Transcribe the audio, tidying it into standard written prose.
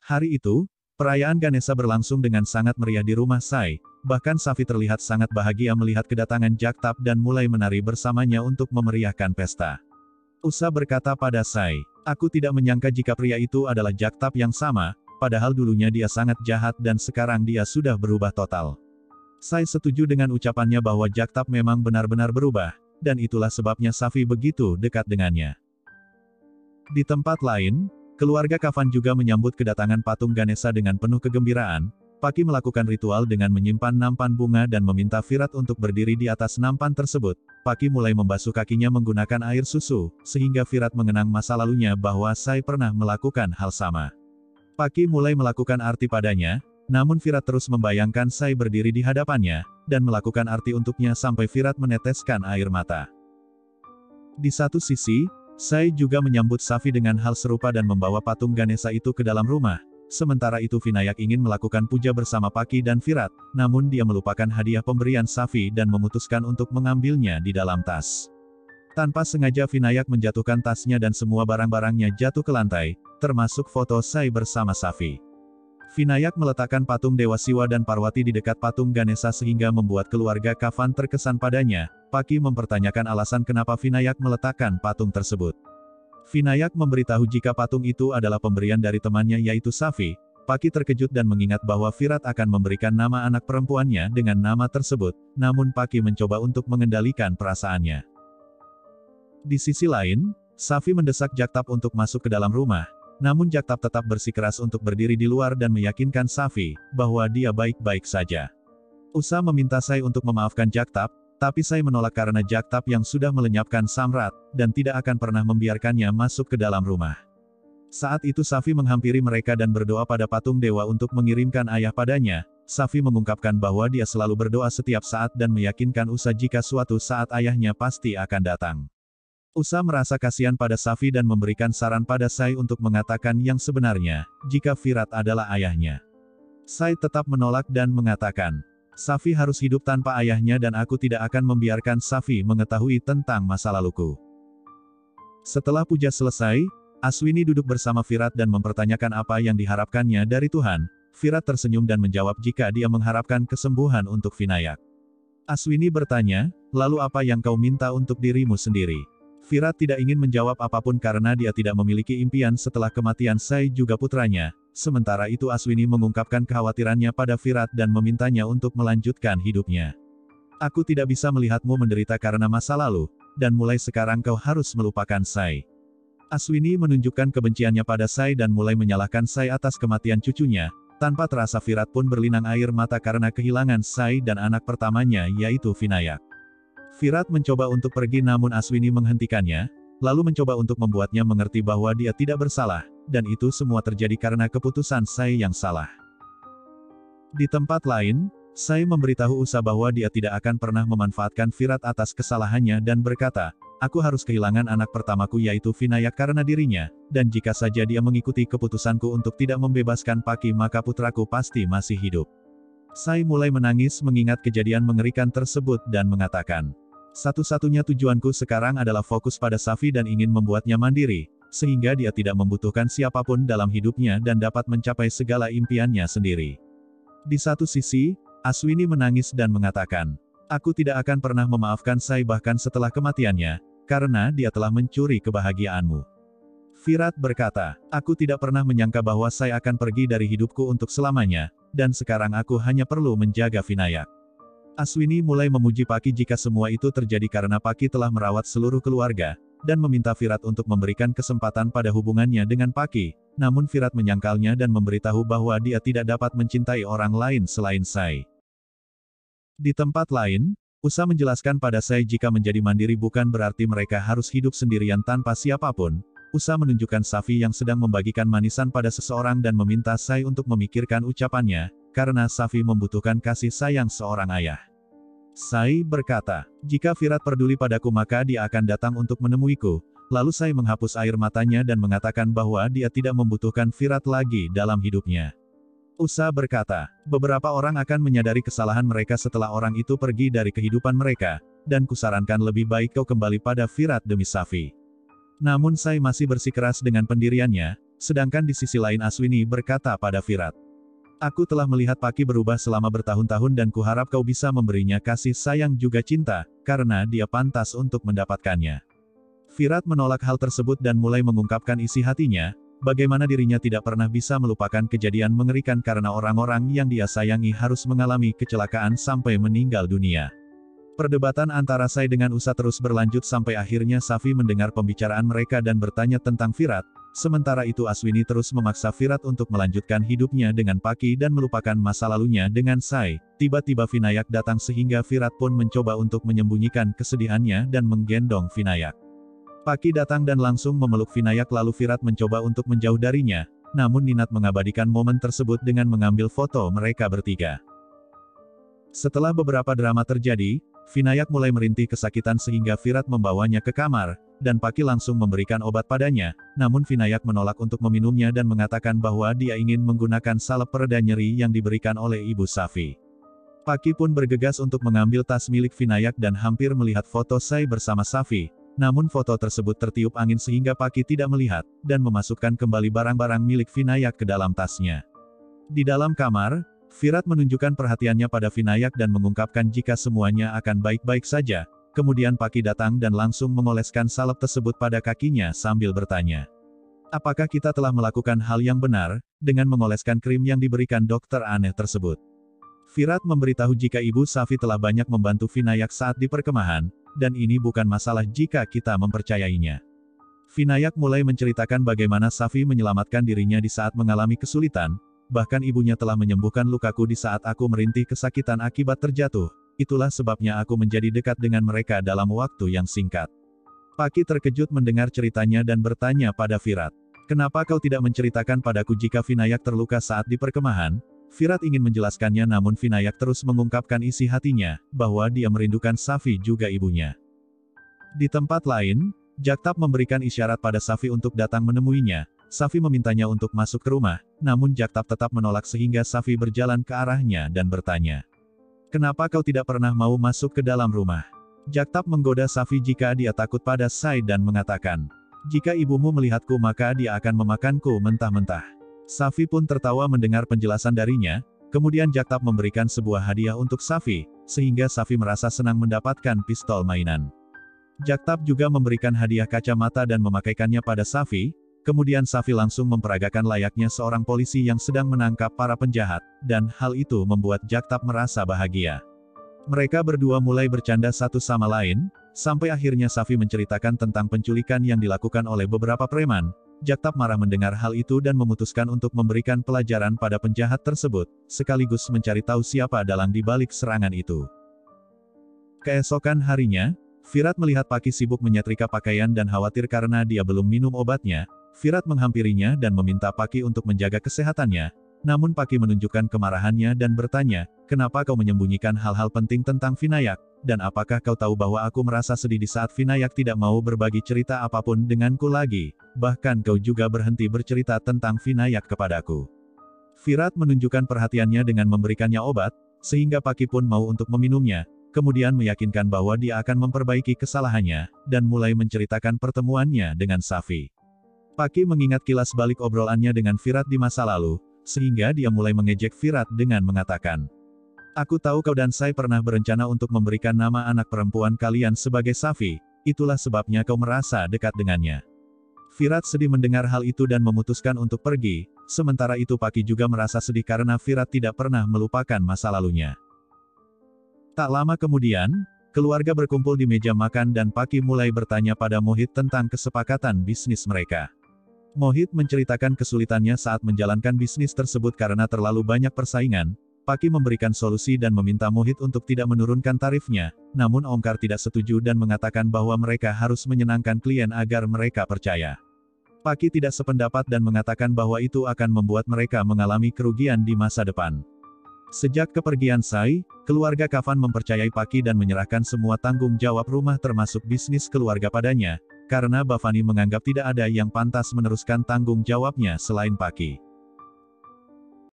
Hari itu, perayaan Ganesha berlangsung dengan sangat meriah di rumah Sai, bahkan Safi terlihat sangat bahagia melihat kedatangan Jagtap dan mulai menari bersamanya untuk memeriahkan pesta. Usa berkata pada Sai, "Aku tidak menyangka jika pria itu adalah Jagtap yang sama, padahal dulunya dia sangat jahat dan sekarang dia sudah berubah total." Sai setuju dengan ucapannya bahwa Jagtap memang benar-benar berubah, dan itulah sebabnya Safi begitu dekat dengannya. Di tempat lain, keluarga Kafan juga menyambut kedatangan patung Ganesha dengan penuh kegembiraan. Paki melakukan ritual dengan menyimpan nampan bunga dan meminta Virat untuk berdiri di atas nampan tersebut. Paki mulai membasuh kakinya menggunakan air susu, sehingga Virat mengenang masa lalunya bahwa Sai pernah melakukan hal sama. Paki mulai melakukan arti padanya, namun Virat terus membayangkan Sai berdiri di hadapannya, dan melakukan arti untuknya sampai Virat meneteskan air mata. Di satu sisi, Sai juga menyambut Safi dengan hal serupa dan membawa patung Ganesha itu ke dalam rumah. Sementara itu Vinayak ingin melakukan puja bersama Paki dan Virat, namun dia melupakan hadiah pemberian Safi dan memutuskan untuk mengambilnya di dalam tas. Tanpa sengaja Vinayak menjatuhkan tasnya dan semua barang-barangnya jatuh ke lantai, termasuk foto Sai bersama Safi. Vinayak meletakkan patung Dewa Siwa dan Parwati di dekat patung Ganesha sehingga membuat keluarga Kafan terkesan padanya. Paki mempertanyakan alasan kenapa Vinayak meletakkan patung tersebut. Vinayak memberitahu jika patung itu adalah pemberian dari temannya yaitu Safi. Paki terkejut dan mengingat bahwa Virat akan memberikan nama anak perempuannya dengan nama tersebut, namun Paki mencoba untuk mengendalikan perasaannya. Di sisi lain, Safi mendesak Jagtap untuk masuk ke dalam rumah, namun Jagtap tetap bersikeras untuk berdiri di luar dan meyakinkan Safi bahwa dia baik-baik saja. Usa meminta Sai untuk memaafkan Jagtap, tapi Sai menolak karena Jagtap yang sudah melenyapkan Samrat, dan tidak akan pernah membiarkannya masuk ke dalam rumah. Saat itu Safi menghampiri mereka dan berdoa pada patung dewa untuk mengirimkan ayah padanya. Safi mengungkapkan bahwa dia selalu berdoa setiap saat dan meyakinkan Usa jika suatu saat ayahnya pasti akan datang. Usa merasa kasihan pada Safi dan memberikan saran pada Sai untuk mengatakan yang sebenarnya, jika Virat adalah ayahnya. Sai tetap menolak dan mengatakan, "Safi harus hidup tanpa ayahnya dan aku tidak akan membiarkan Safi mengetahui tentang masa laluku." Setelah puja selesai, Aswini duduk bersama Virat dan mempertanyakan apa yang diharapkannya dari Tuhan. Virat tersenyum dan menjawab jika dia mengharapkan kesembuhan untuk Vinayak. Aswini bertanya, "Lalu apa yang kau minta untuk dirimu sendiri?" Virat tidak ingin menjawab apapun karena dia tidak memiliki impian setelah kematian Sai juga putranya. Sementara itu Aswini mengungkapkan kekhawatirannya pada Virat dan memintanya untuk melanjutkan hidupnya. "Aku tidak bisa melihatmu menderita karena masa lalu, dan mulai sekarang kau harus melupakan Sai." Aswini menunjukkan kebenciannya pada Sai dan mulai menyalahkan Sai atas kematian cucunya. Tanpa terasa Virat pun berlinang air mata karena kehilangan Sai dan anak pertamanya yaitu Vinayak. Virat mencoba untuk pergi namun Aswini menghentikannya, lalu mencoba untuk membuatnya mengerti bahwa dia tidak bersalah, dan itu semua terjadi karena keputusan Sai yang salah. Di tempat lain, Sai memberitahu Usa bahwa dia tidak akan pernah memanfaatkan Virat atas kesalahannya dan berkata, "Aku harus kehilangan anak pertamaku yaitu Vinayak karena dirinya, dan jika saja dia mengikuti keputusanku untuk tidak membebaskan Paki maka putraku pasti masih hidup." Sai mulai menangis mengingat kejadian mengerikan tersebut dan mengatakan, "Satu-satunya tujuanku sekarang adalah fokus pada Safi dan ingin membuatnya mandiri, sehingga dia tidak membutuhkan siapapun dalam hidupnya dan dapat mencapai segala impiannya sendiri." Di satu sisi, Aswini menangis dan mengatakan, "Aku tidak akan pernah memaafkan Sai bahkan setelah kematiannya, karena dia telah mencuri kebahagiaanmu." Virat berkata, "Aku tidak pernah menyangka bahwa Sai akan pergi dari hidupku untuk selamanya, dan sekarang aku hanya perlu menjaga Vinayak." Aswini mulai memuji Paki jika semua itu terjadi karena Paki telah merawat seluruh keluarga, dan meminta Virat untuk memberikan kesempatan pada hubungannya dengan Paki, namun Virat menyangkalnya dan memberitahu bahwa dia tidak dapat mencintai orang lain selain Sai. Di tempat lain, Usa menjelaskan pada Sai jika menjadi mandiri bukan berarti mereka harus hidup sendirian tanpa siapapun. Usa menunjukkan Safi yang sedang membagikan manisan pada seseorang dan meminta Sai untuk memikirkan ucapannya, karena Safi membutuhkan kasih sayang seorang ayah. Sai berkata, "Jika Virat peduli padaku maka dia akan datang untuk menemuiku." Lalu Sai menghapus air matanya dan mengatakan bahwa dia tidak membutuhkan Virat lagi dalam hidupnya. Usa berkata, "Beberapa orang akan menyadari kesalahan mereka setelah orang itu pergi dari kehidupan mereka, dan kusarankan lebih baik kau kembali pada Virat demi Safi." Namun Sai masih bersikeras dengan pendiriannya, sedangkan di sisi lain Aswini berkata pada Virat. Aku telah melihat Paki berubah selama bertahun-tahun dan kuharap kau bisa memberinya kasih sayang juga cinta, karena dia pantas untuk mendapatkannya. Virat menolak hal tersebut dan mulai mengungkapkan isi hatinya, bagaimana dirinya tidak pernah bisa melupakan kejadian mengerikan karena orang-orang yang dia sayangi harus mengalami kecelakaan sampai meninggal dunia. Perdebatan antara Sai dengan Usa terus berlanjut sampai akhirnya Safi mendengar pembicaraan mereka dan bertanya tentang Virat. Sementara itu Aswini terus memaksa Virat untuk melanjutkan hidupnya dengan Paki dan melupakan masa lalunya dengan Sai. Tiba-tiba Vinayak datang sehingga Virat pun mencoba untuk menyembunyikan kesedihannya dan menggendong Vinayak. Paki datang dan langsung memeluk Vinayak lalu Virat mencoba untuk menjauh darinya, namun Ninat mengabadikan momen tersebut dengan mengambil foto mereka bertiga. Setelah beberapa drama terjadi, Vinayak mulai merintih kesakitan sehingga Virat membawanya ke kamar, dan Paki langsung memberikan obat padanya, namun Vinayak menolak untuk meminumnya dan mengatakan bahwa dia ingin menggunakan salep pereda nyeri yang diberikan oleh Ibu Safi. Paki pun bergegas untuk mengambil tas milik Vinayak dan hampir melihat foto Sai bersama Safi, namun foto tersebut tertiup angin sehingga Paki tidak melihat, dan memasukkan kembali barang-barang milik Vinayak ke dalam tasnya. Di dalam kamar, Virat menunjukkan perhatiannya pada Vinayak dan mengungkapkan jika semuanya akan baik-baik saja. Kemudian Paki datang dan langsung mengoleskan salep tersebut pada kakinya sambil bertanya. Apakah kita telah melakukan hal yang benar, dengan mengoleskan krim yang diberikan dokter aneh tersebut? Virat memberitahu jika Ibu Safi telah banyak membantu Vinayak saat di perkemahan, dan ini bukan masalah jika kita mempercayainya. Vinayak mulai menceritakan bagaimana Safi menyelamatkan dirinya di saat mengalami kesulitan, bahkan ibunya telah menyembuhkan lukaku di saat aku merintih kesakitan akibat terjatuh. Itulah sebabnya aku menjadi dekat dengan mereka dalam waktu yang singkat. Paki terkejut mendengar ceritanya dan bertanya pada Virat. Kenapa kau tidak menceritakan padaku jika Vinayak terluka saat di perkemahan? Virat ingin menjelaskannya namun Vinayak terus mengungkapkan isi hatinya, bahwa dia merindukan Safi juga ibunya. Di tempat lain, Jaktap memberikan isyarat pada Safi untuk datang menemuinya. Safi memintanya untuk masuk ke rumah, namun Jaktap tetap menolak sehingga Safi berjalan ke arahnya dan bertanya. Kenapa kau tidak pernah mau masuk ke dalam rumah? Jaktap menggoda Safi jika dia takut pada Sai dan mengatakan, jika ibumu melihatku maka dia akan memakanku mentah-mentah. Safi pun tertawa mendengar penjelasan darinya, kemudian Jaktap memberikan sebuah hadiah untuk Safi, sehingga Safi merasa senang mendapatkan pistol mainan. Jaktap juga memberikan hadiah kacamata dan memakaikannya pada Safi, kemudian Safi langsung memperagakan layaknya seorang polisi yang sedang menangkap para penjahat, dan hal itu membuat Jaktap merasa bahagia. Mereka berdua mulai bercanda satu sama lain, sampai akhirnya Safi menceritakan tentang penculikan yang dilakukan oleh beberapa preman. Jaktap marah mendengar hal itu dan memutuskan untuk memberikan pelajaran pada penjahat tersebut, sekaligus mencari tahu siapa dalang di balik serangan itu. Keesokan harinya, Virat melihat Paki sibuk menyetrika pakaian dan khawatir karena dia belum minum obatnya. Virat menghampirinya dan meminta Paki untuk menjaga kesehatannya, namun Paki menunjukkan kemarahannya dan bertanya, kenapa kau menyembunyikan hal-hal penting tentang Vinayak, dan apakah kau tahu bahwa aku merasa sedih di saat Vinayak tidak mau berbagi cerita apapun denganku lagi, bahkan kau juga berhenti bercerita tentang Vinayak kepadaku. Virat menunjukkan perhatiannya dengan memberikannya obat, sehingga Paki pun mau untuk meminumnya, kemudian meyakinkan bahwa dia akan memperbaiki kesalahannya, dan mulai menceritakan pertemuannya dengan Safi. Paki mengingat kilas balik obrolannya dengan Virat di masa lalu, sehingga dia mulai mengejek Virat dengan mengatakan, aku tahu kau dan Sai pernah berencana untuk memberikan nama anak perempuan kalian sebagai Safi, itulah sebabnya kau merasa dekat dengannya. Virat sedih mendengar hal itu dan memutuskan untuk pergi, sementara itu Paki juga merasa sedih karena Virat tidak pernah melupakan masa lalunya. Tak lama kemudian, keluarga berkumpul di meja makan dan Paki mulai bertanya pada Mohit tentang kesepakatan bisnis mereka. Mohit menceritakan kesulitannya saat menjalankan bisnis tersebut karena terlalu banyak persaingan. Paki memberikan solusi dan meminta Mohit untuk tidak menurunkan tarifnya, namun Omkar tidak setuju dan mengatakan bahwa mereka harus menyenangkan klien agar mereka percaya. Paki tidak sependapat dan mengatakan bahwa itu akan membuat mereka mengalami kerugian di masa depan. Sejak kepergian Sai, keluarga Kavan mempercayai Paki dan menyerahkan semua tanggung jawab rumah termasuk bisnis keluarga padanya, karena Bhavani menganggap tidak ada yang pantas meneruskan tanggung jawabnya selain Paki.